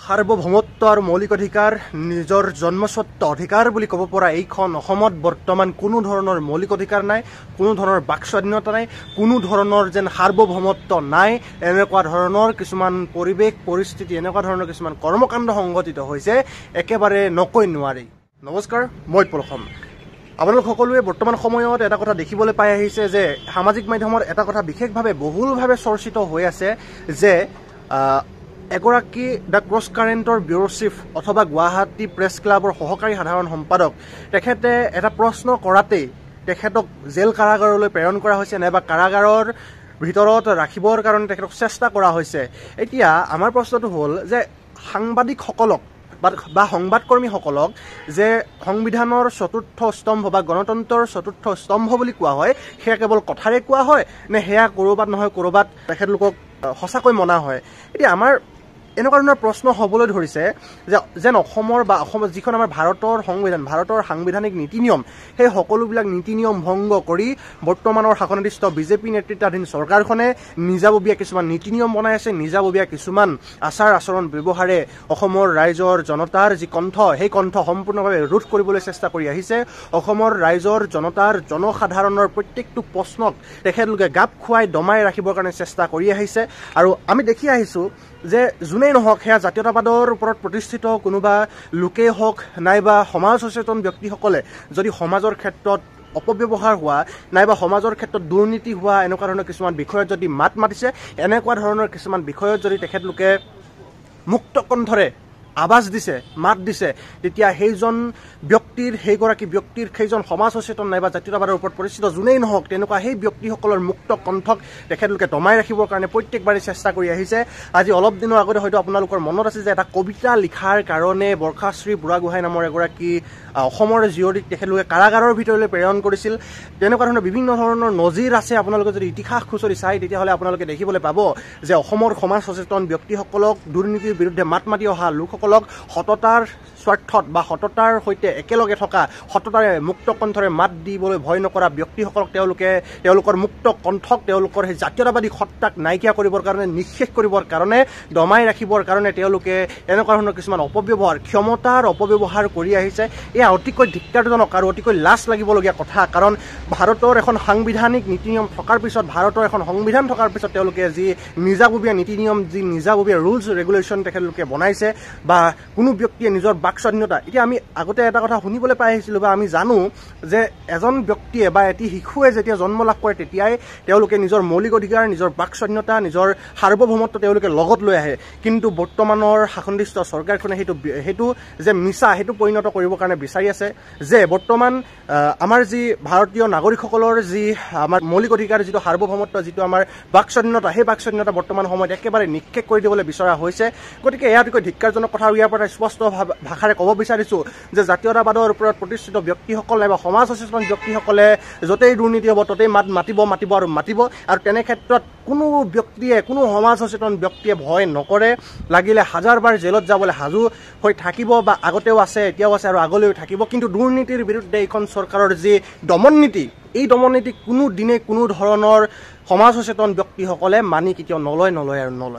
সাৰ্বভৌমত্ব আৰু মৌলিক অধিকাৰ নিজৰ জন্মস্বত্ব অধিকাৰ বুলি ক'ব পৰা এইখন অসমত বৰ্তমান কোনো ধৰণৰ মৌলিক অধিকাৰ নাই, কোনো ধৰণৰ বাক স্বাধীনতা নাই, কোনো ধৰণৰ যেন সাৰ্বভৌমত্ব নাই। এনেকুৱা ধৰণৰ কিছুমান পৰিৱেশ পৰিস্থিতি, এনেকুৱা ধৰণৰ কিছুমান কৰ্মকাণ্ড সংঘটিত হৈছে একেবাৰে নকৈ নোৱাৰি। নমস্কাৰ, মই পলসম। আপোনালোক সকলোৱে বৰ্তমান সময়ত এটা কথা দেখিবলৈ পাই আহিছে যে সামাজিক মাধ্যমৰ এটা কথা বিশেষভাৱে বহুলভাৱে চৰ্চিত হৈ আছে যে এগৰাকী দ্য ক্ৰছ কাৰেণ্টৰ ব্যুৰ চিফ অথবা গুৱাহাটী প্ৰেছ ক্লাবৰ সহকাৰী সাধাৰণ সম্পাদক তেখেতে এটা প্ৰশ্ন কৰাতেই তেখেতক জেল কাৰাগাৰলৈ প্ৰেৰণ কৰা হৈছে, নাইবা কাৰাগাৰৰ ভিতৰত ৰাখিবৰ কাৰণে তেখেতক চেষ্টা কৰা হৈছে। এতিয়া আমাৰ প্ৰশ্নটো হ'ল যে সাংবাদিকসকলক বা সংবাদকৰ্মীসকলক যে সংবিধানৰ চতুৰ্থ স্তম্ভ বা গণতন্ত্ৰৰ চতুৰ্থ স্তম্ভ বুলি কোৱা হয়, সেয়া কেৱল কথাৰে কোৱা হয় নে সেয়া ক'ৰবাত নহয় ক'ৰবাত তেখেতলোকক সঁচাকৈ মনা হয়? এতিয়া আমাৰ এনেকুৱা ধৰণৰ প্ৰশ্ন হ'বলৈ ধৰিছে যে যেন অসমৰ বা অসমৰ যিখন আমাৰ ভাৰতৰ সংবিধান, ভাৰতৰ সাংবিধানিক নীতি নিয়ম, সেই সকলোবিলাক নীতি নিয়ম ভংগ কৰি বৰ্তমানৰ শাসনাধিষ্ঠ বিজেপি নেতৃত্বাধীন চৰকাৰখনে নিজাববীয়া কিছুমান নীতি নিয়ম বনাই আছে, নিজাববীয়া কিছুমান আচাৰ আচৰণ ব্যৱহাৰে অসমৰ ৰাইজৰ জনতাৰ যি কণ্ঠ, সেই কণ্ঠ সম্পূৰ্ণভাৱে ৰোধ কৰিবলৈ চেষ্টা কৰি আহিছে। অসমৰ ৰাইজৰ জনতাৰ জনসাধাৰণৰ প্ৰত্যেকটো প্ৰশ্নক তেখেতলোকে গাপ খুৱাই দমাই ৰাখিবৰ কাৰণে চেষ্টা কৰি আহিছে। আৰু আমি দেখি আহিছোঁ যে যোনেই নহওক, সেয়া জাতীয়তাবাদৰ ওপৰত প্ৰতিষ্ঠিত কোনোবা লোকেই হওক নাইবা সমাজ সচেতন ব্যক্তিসকলে যদি সমাজৰ ক্ষেত্ৰত অপব্যৱহাৰ হোৱা নাইবা সমাজৰ ক্ষেত্ৰত দুৰ্নীতি হোৱা এনেকুৱা ধৰণৰ কিছুমান বিষয়ত যদি মাত মাতিছে, এনেকুৱা ধৰণৰ কিছুমান বিষয়ত যদি তেখেতলোকে মুক্ত কণ্ঠৰে আৱাজ দিছে, মাত দিছে, তেতিয়া সেইজন ব্যক্তিৰ, সেইগৰাকী ব্যক্তিৰ, সেইজন সমাজ সচেতন নাইবা জাতীয়তাবাদৰ ওপৰত প্ৰতিষ্ঠিত যোনেই নহওক, তেনেকুৱা সেই ব্যক্তিসকলৰ মুক্ত কণ্ঠক তেখেতলোকে দমাই ৰাখিবৰ কাৰণে প্ৰত্যেকবাৰে চেষ্টা কৰি আহিছে। আজি অলপ দিনৰ আগতে হয়তো আপোনালোকৰ মনত আছে যে এটা কবিতা লিখাৰ কাৰণে বৰ্ষাশ্ৰী বুঢ়াগোহাঁই নামৰ এগৰাকী অসমৰ জীয়ৰীক তেখেতলোকে কাৰাগাৰৰ ভিতৰলৈ প্ৰেৰণ কৰিছিল। তেনেকুৱা ধৰণৰ বিভিন্ন ধৰণৰ নজিৰ আছে। আপোনালোকে যদি ইতিহাস খুচৰি চায় তেতিয়াহ'লে আপোনালোকে দেখিবলৈ পাব যে অসমৰ সমাজ সচেতন ব্যক্তিসকলক, দুৰ্নীতিৰ বিৰুদ্ধে মাত মাতি অহা লোকসকলক সততাৰ স্বাৰ্থত বা সততাৰ সৈতে একেলগে থকা, সততাৰে মুক্ত কণ্ঠৰে মাত দিবলৈ ভয় নকৰা ব্যক্তিসকলক তেওঁলোকৰ মুক্ত কণ্ঠক, তেওঁলোকৰ সেই জাতীয়তাবাদী সত্তাক নাইকিয়া কৰিবৰ কাৰণে, নিঃশেষ কৰিবৰ কাৰণে, দমাই ৰাখিবৰ কাৰণে তেওঁলোকে এনেকুৱা ধৰণৰ কিছুমান অপব্যৱহাৰ, ক্ষমতাৰ অপব্যৱহাৰ কৰি আহিছে। এয়া অতিকৈ ধিক্কাৰজনক আৰু অতিকৈ লাজ লাগিবলগীয়া কথা। কাৰণ ভাৰতৰ এখন সাংবিধানিক নীতি নিয়ম থকাৰ পিছত, ভাৰতৰ এখন সংবিধান থকাৰ পিছত তেওঁলোকে যি নিজাববীয়া নীতি নিয়ম, যি নিজাববীয়া ৰুলছ ৰেগুলেশ্যন তেখেতলোকে বনাইছে বা কোনো ব্যক্তিয়ে নিজৰ বাক স্বাধীনতা, এতিয়া আমি আগতে এটা কথা শুনিবলৈ পাই আহিছিলোঁ বা আমি জানো যে এজন ব্যক্তিয়ে বা এটি শিশুৱে যেতিয়া জন্ম লাভ কৰে তেতিয়াই তেওঁলোকে নিজৰ মৌলিক অধিকাৰ, নিজৰ বাক স্বাধীনতা, নিজৰ সাৰ্বভৌমত্ব তেওঁলোকে লগত লৈ আহে। কিন্তু বৰ্তমানৰ শাসনাধিষ্ঠ চৰকাৰখনে সেইটো যে মিছা, সেইটো পৰিণত কৰিবৰ কাৰণে বিচাৰি আছে যে বৰ্তমান আমাৰ যি ভাৰতীয় নাগৰিকসকলৰ যি আমাৰ মৌলিক অধিকাৰ, যিটো সাৰ্বভৌমত্ব, যিটো আমাৰ বাক স্বাধীনতা, সেই বাক স্বাধীনতা বৰ্তমান সময়ত একেবাৰে নিক্ষেপ কৰি দিবলৈ বিচৰা হৈছে। গতিকে এয়া অতিকৈ ধিক্কাৰজনক কথা। আৰু ইয়াৰ পৰা স্পষ্ট ভাষাৰে ক'ব বিচাৰিছোঁ যে জাতীয়তাবাদৰ ওপৰত প্ৰতিষ্ঠিত ব্যক্তিসকল নাইবা সমাজ সচেতন ব্যক্তিসকলে য'তেই দুৰ্নীতি হ'ব ত'তেই মাতিব আৰু তেনে ক্ষেত্ৰত কোনো ব্যক্তিয়ে, কোনো সমাজ সচেতন ব্যক্তিয়ে ভয় নকৰে। লাগিলে হাজাৰবাৰ জেলত যাবলৈ সাজু হৈ থাকিব বা আগতেও আছে, এতিয়াও আছে আৰু আগলৈও থাকিব। কিন্তু দুৰ্নীতিৰ বিৰুদ্ধে এইখন চৰকাৰৰ যি দমন নীতি, এই দমন নীতি কোনো দিনে কোনো ধৰণৰ সমাজ সচেতন ব্যক্তিসকলে মানি কেতিয়াও নলয় আৰু নলয়।